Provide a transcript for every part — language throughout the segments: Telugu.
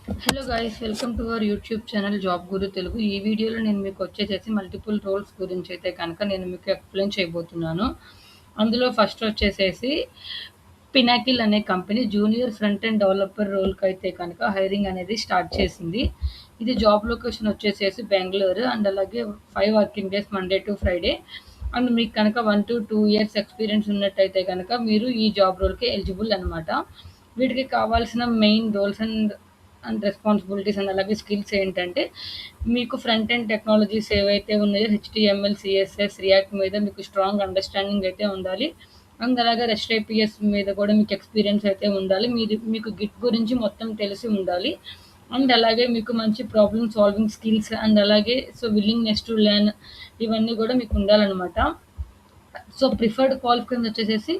Hello guys, welcome to our YouTube channel Job Guru Telugu. ఈ వీడియోలో నేను మీకు వచ్చేసేసి మల్టిపుల్ రోల్స్ గురించి అయితే కనుక నేను మీకు ఎక్స్ప్లెయిన్ చేయబోతున్నాను. అందులో ఫస్ట్ వచ్చేసేసి పినాకిల్ అనే company junior front end developer రోల్కి అయితే కనుక హైరింగ్ అనేది స్టార్ట్ చేసింది. ఇది జాబ్ లొకేషన్ వచ్చేసేసి బెంగళూరు అండ్ అలాగే 5 working days Monday to Friday. And మీకు కనుక 1 to 2 years ఎక్స్పీరియన్స్ ఉన్నట్టయితే కనుక మీరు ఈ జాబ్ రోల్కి ఎలిజిబుల్ అనమాట. వీటికి కావాల్సిన main roles and and responsibilities and అలాగే స్కిల్స్ ఏంటంటే, మీకు ఫ్రంట్ ఎండ్ టెక్నాలజీస్ ఏవైతే ఉన్నాయో హెచ్టిఎంఎల్, సిఎస్ఎస్, రియాక్ట్ మీద మీకు స్ట్రాంగ్ అండర్స్టాండింగ్ అయితే ఉండాలి. అండ్ అలాగే రెస్ట్ ఏపీఎస్ మీద కూడా మీకు ఎక్స్పీరియన్స్ అయితే ఉండాలి. మీకు గిట్ గురించి మొత్తం తెలిసి ఉండాలి. అండ్ అలాగే మీకు మంచి ప్రాబ్లమ్ సాల్వింగ్ స్కిల్స్ అండ్ అలాగే విల్లింగ్నెస్ టు లెర్న్ ఇవన్నీ కూడా మీకు ఉండాలన్నమాట. సో ప్రిఫర్డ్ క్వాలిఫికేషన్ వచ్చేసేసి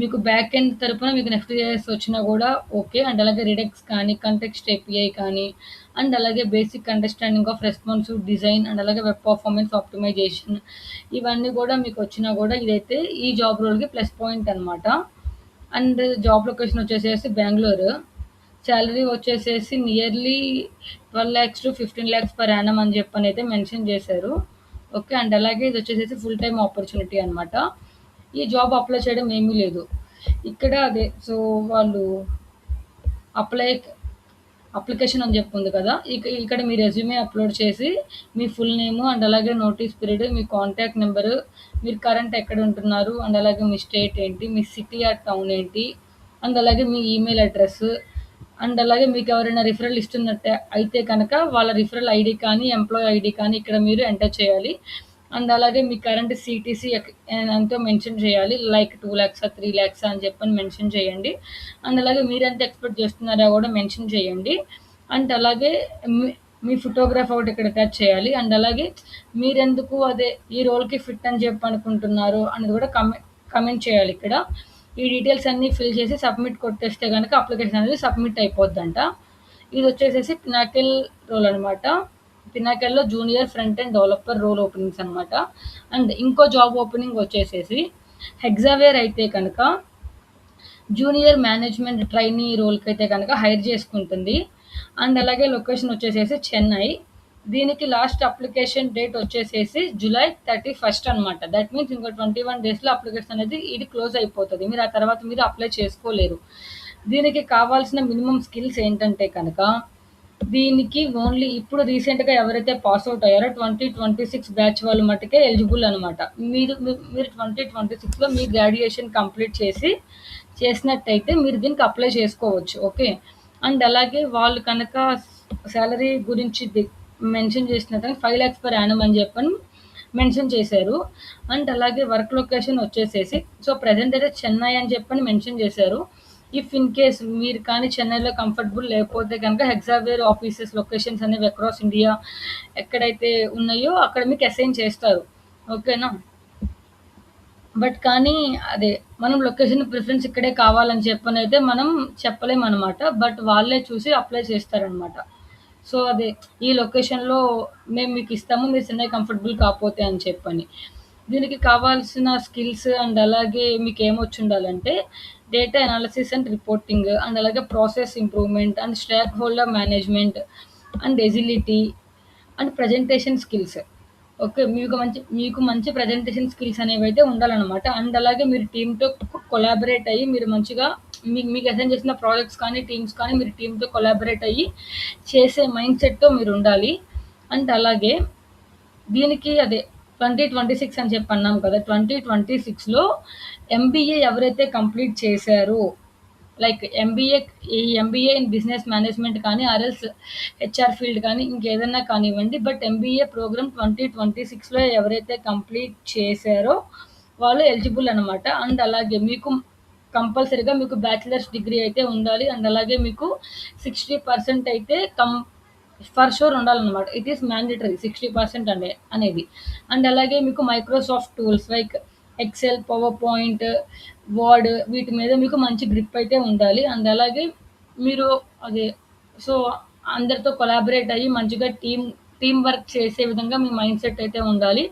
మీకు బ్యాక్ ఎండ్ తరపున మీకు నెక్స్ట్ ఇయర్స్ వచ్చినా కూడా ఓకే. అండ్ అలాగే రిడెక్స్ కానీ కంటెక్స్ట్ ఏపీఐ కానీ అండ్ అలాగే basic understanding of responsive design and అలాగే వెబ్ పర్ఫార్మెన్స్ ఆప్టిమైజేషన్ ఇవన్నీ కూడా మీకు వచ్చినా కూడా ఇదైతే ఈ జాబ్ రోల్కి ప్లస్ పాయింట్ అనమాట. అండ్ జాబ్ లొకేషన్ వచ్చేసేసి బెంగళూరు. శాలరీ వచ్చేసేసి nearly 12 lakhs to 15 lakhs per annum అని చెప్పని అయితే మెన్షన్ చేశారు. ఓకే. అండ్ అలాగే ఇది వచ్చేసేసి ఫుల్ టైమ్ ఆపర్చునిటీ అనమాట. ఈ జాబ్ అప్లై చేయడం ఏమీ లేదు ఇక్కడ. అదే వాళ్ళు అప్లై అప్లికేషన్ అని చెప్పి ఉంది కదా, ఇక్కడ మీ రెజ్యూమే అప్లోడ్ చేసి మీ ఫుల్ నేము అండ్ అలాగే నోటీస్ పీరియడ్, మీ కాంటాక్ట్ నెంబరు, మీరు కరెంట్ ఎక్కడ ఉంటున్నారు అండ్ అలాగే మీ స్టేట్ ఏంటి, మీ సిటీ ఆర్ టౌన్ ఏంటి అండ్ అలాగే మీ ఈమెయిల్ అడ్రస్ అండ్ అలాగే మీకు ఎవరైనా రిఫరల్ ఇస్తున్నట్టే అయితే కనుక వాళ్ళ రిఫరల్ ఐడి కానీ ఎంప్లాయీ ఐడి కానీ ఇక్కడ మీరు ఎంటర్ చేయాలి. అండ్ అలాగే మీ కరెంట్ సిటీసీ ఎంతో మెన్షన్ చేయాలి. లైక్ 2 lakhs 3 lakhs అని చెప్పని మెన్షన్ చేయండి. అండ్ అలాగే మీరు ఎంత ఎక్స్పెక్ట్ చేస్తున్నారో కూడా మెన్షన్ చేయండి. అండ్ అలాగే మీ ఫోటోగ్రాఫ్ ఒకటి ఇక్కడ అటాచ్ చేయాలి. అండ్ అలాగే మీరెందుకు అదే ఈ రోల్కి ఫిట్ అని చెప్పి అనుకుంటున్నారు అనేది కూడా కమెంట్ చేయాలి ఇక్కడ. ఈ డీటెయిల్స్ అన్నీ ఫిల్ చేసి సబ్మిట్ కొట్టేస్తే కనుక అప్లికేషన్ అనేది సబ్మిట్ అయిపోద్దంట. ఇది వచ్చేసేసి పినాకిల్ రోల్ అనమాట. పినాకిల్లో junior front end developer role openings అనమాట. అండ్ ఇంకో జాబ్ ఓపెనింగ్ వచ్చేసేసి హెగ్జావేర్ అయితే కనుక జూనియర్ మేనేజ్మెంట్ ట్రైనీ రోల్కి అయితే కనుక హైర్ చేసుకుంటుంది. అండ్ అలాగే లొకేషన్ వచ్చేసేసి చెన్నై. దీనికి లాస్ట్ అప్లికేషన్ డేట్ వచ్చేసేసి July 31st అనమాట. దట్ మీన్స్ ఇంకో 21 daysలో అప్లికేషన్ అనేది ఇది క్లోజ్ అయిపోతుంది. మీరు ఆ తర్వాత మీరు అప్లై చేసుకోలేరు. దీనికి కావాల్సిన మినిమం స్కిల్స్ ఏంటంటే కనుక, దీనికి ఓన్లీ ఇప్పుడు రీసెంట్గా ఎవరైతే పాస్ అవుట్ అయ్యారో 2026 బ్యాచ్ వాళ్ళు మట్టుకే ఎలిజిబుల్ అనమాట. మీరు 2026లో మీ గ్రాడ్యుయేషన్ కంప్లీట్ చేసినట్టయితే మీరు దీనికి అప్లై చేసుకోవచ్చు. ఓకే. అండ్ అలాగే వాళ్ళు కనుక శాలరీ గురించి మెన్షన్ చేసినట్టు 5 lakhs పర్ యానం అని చెప్పని మెన్షన్ చేశారు. అండ్ అలాగే వర్క్ లొకేషన్ వచ్చేసేసి ప్రజెంట్ అయితే చెన్నై అని చెప్పని మెన్షన్ చేశారు. ఇఫ్ ఇన్ కేస్ మీరు కానీ చెన్నైలో కంఫర్టబుల్ లేకపోతే కనుక హెగ్జావేర్ ఆఫీసెస్ లొకేషన్స్ అనేవి అక్రాస్ ఇండియా ఎక్కడైతే ఉన్నాయో అక్కడ మీకు అసైన్ చేస్తారు. ఓకేనా. బట్ కానీ అదే మనం లొకేషన్ ప్రిఫరెన్స్ ఇక్కడే కావాలని చెప్పనైతే మనం చెప్పలేమనమాట. బట్ వాళ్ళే చూసి అప్లై చేస్తారనమాట. అదే ఈ లొకేషన్‌లో మేము మీకు ఇస్తాము. మీరు చెన్నై కంఫర్టబుల్ కాపోతే అని చెప్పని. దీనికి కావాల్సిన స్కిల్స్ అండ్ అలాగే మీకేమొచ్చుండాలంటే data analysis and reporting and అలాగే process improvement and stakeholder management and agility and presentation skills. Okay. మీకు మంచి ప్రెజెంటేషన్ స్కిల్స్ అనేవైతే ఉండాలనమాట. అండ్ అలాగే మీరు టీమ్‌తో కొలాబరేట్ అయ్యి మీరు మంచిగా మీకు అసైన్ చేసిన ప్రాజెక్ట్స్ కానీ, టీమ్స్ కానీ మీరు టీమ్‌తో కొలాబరేట్ అయ్యి చేసే మైండ్ సెట్‌తో మీరుండాలి. అండ్ అలాగే దీనికి అదే 2026 అని చెప్పి అన్నాం కదా! 2026లో ఎంబీఏ ఎవరైతే కంప్లీట్ చేశారో like MBA in business management కానీ ఆర్ఎల్స్ హెచ్ఆర్ ఫీల్డ్ కానీ ఇంకేదన్నా కానివ్వండి. బట్ ఎంబీఏ ప్రోగ్రామ్ 2026లో ఎవరైతే కంప్లీట్ చేశారో వాళ్ళు ఎలిజిబుల్ అనమాట. అండ్ అలాగే మీకు కంపల్సరీగా మీకు బ్యాచిలర్స్ డిగ్రీ అయితే ఉండాలి. అండ్ అలాగే మీకు 60% అయితే ఫర్ షూర్ ఉండాలన్నమాట. ఇట్ ఈస్ మ్యాండేటరీ 60% అనేది. అండ్ అలాగే మీకు Microsoft tools like Excel, PowerPoint, Word వీటి మీద మీకు మంచి గ్రిప్ అయితే ఉండాలి. అండ్ అలాగే మీరు అదే సో అందరితో కొలాబరేట్ అయ్యి మంచిగా టీమ్ వర్క్ చేసే విధంగా మీ మైండ్ సెట్ అయితే ఉండాలి.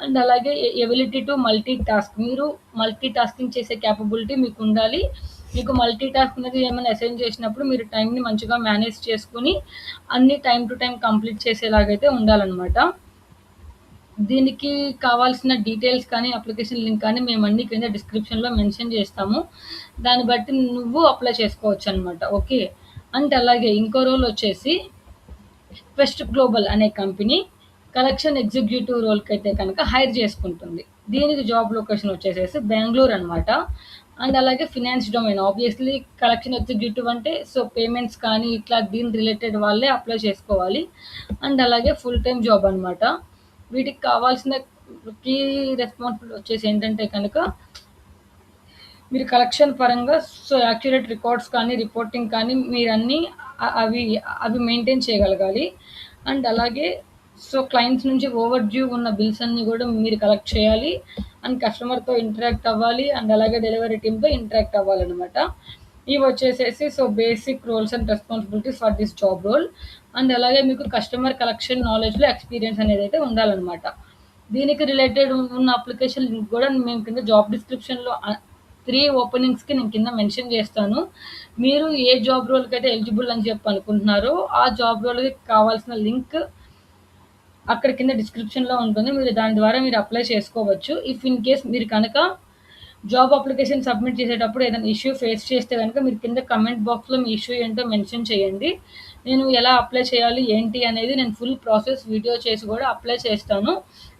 అండ్ అలాగే ఎబిలిటీ టు మల్టీ టాస్క్, మీరు మల్టీ టాస్కింగ్ చేసే క్యాపబిలిటీ మీకు ఉండాలి. మీకు మల్టీ టాస్క్ అనేది ఏమైనా అసైన్ చేసినప్పుడు మీరు టైంని మంచిగా మేనేజ్ చేసుకొని అన్ని టైమ్ టు టైం కంప్లీట్ చేసేలాగైతే ఉండాలన్నమాట. దీనికి కావాల్సిన డీటెయిల్స్ కానీ, అప్లికేషన్ లింక్ కానీ మేమన్నీ కింద డిస్క్రిప్షన్‌లో మెన్షన్ చేస్తాము. దాన్ని బట్టి నువ్వు అప్లై చేసుకోవచ్చనమాట. ఓకే. అండ్ అలాగే ఇంకో రోల్ వచ్చేసి క్వెస్ట్ గ్లోబల్ అనే కంపెనీ కలెక్షన్ ఎగ్జిక్యూటివ్ రోల్‌కైతే కనుక హైర్ చేసుకుంటుంది. దీనికి జాబ్ లొకేషన్ వచ్చేసేసి బెంగుళూరు అనమాట. అండ్ అలాగే finance domain obviously collection executive అంటే పేమెంట్స్ కానీ ఇట్లా దీని రిలేటెడ్ వాళ్ళే అప్లై చేసుకోవాలి. అండ్ అలాగే ఫుల్ టైమ్ జాబ్ అనమాట. వీటికి కావాల్సిన కీ రెస్పాన్సిబిలిటీ వచ్చేసి ఏంటంటే కనుక మీరు కలెక్షన్ పరంగా యాక్యురేట్ రికార్డ్స్ కానీ, రిపోర్టింగ్ కానీ మీరన్నీ అవి అవి మెయింటైన్ చేయగలగాలి. అండ్ అలాగే క్లయింట్స్ నుంచి ఓవర్ డ్యూ ఉన్న బిల్స్ అన్నీ కూడా మీరు కలెక్ట్ చేయాలి. అండ్ కస్టమర్‌తో ఇంటరాక్ట్ అవ్వాలి. అండ్ అలాగే డెలివరీ టీమ్‌తో ఇంటరాక్ట్ అవ్వాలనమాట. ఇవి వచ్చేసేసి basic roles and responsibilities for this job role. And అలాగే మీకు కస్టమర్ కలెక్షన్ నాలెడ్జ్‌లో ఎక్స్‌పీరియన్స్ అనేదైతే ఉండాలనమాట. దీనికి రిలేటెడ్ ఉన్న అప్లికేషన్ లింక్ కూడా మేము కింద జాబ్ డిస్క్రిప్షన్‌లో 3 ఓపెనింగ్స్‌కి నేను కింద మెన్షన్ చేస్తాను. మీరు ఏ జాబ్ రోల్‌కైతే ఎలిజిబుల్ అని చెప్పి అనుకుంటున్నారో, ఆ జాబ్ రోల్‌కి కావాల్సిన లింక్ అక్కడ కింద డిస్క్రిప్షన్‌లో ఉంటుంది. మీరు దాని ద్వారా మీరు అప్లై చేసుకోవచ్చు. ఇఫ్ ఇన్ కేస్ మీరు కనుక జాబ్ అప్లికేషన్ సబ్మిట్ చేసేటప్పుడు ఏదైనా ఇష్యూ ఫేస్ చేస్తే గనుక మీరు కింద కామెంట్ బాక్స్‌లో మీ ఇష్యూ ఏంటో మెన్షన్ చేయండి. నేను ఎలా అప్లై చేయాలి, ఏంటి అనేది నేను ఫుల్ ప్రాసెస్ వీడియో చేసి కూడా అప్లై చేస్తాను.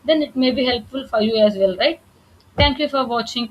Then it may be helpful for you as well right. Thank you for watching.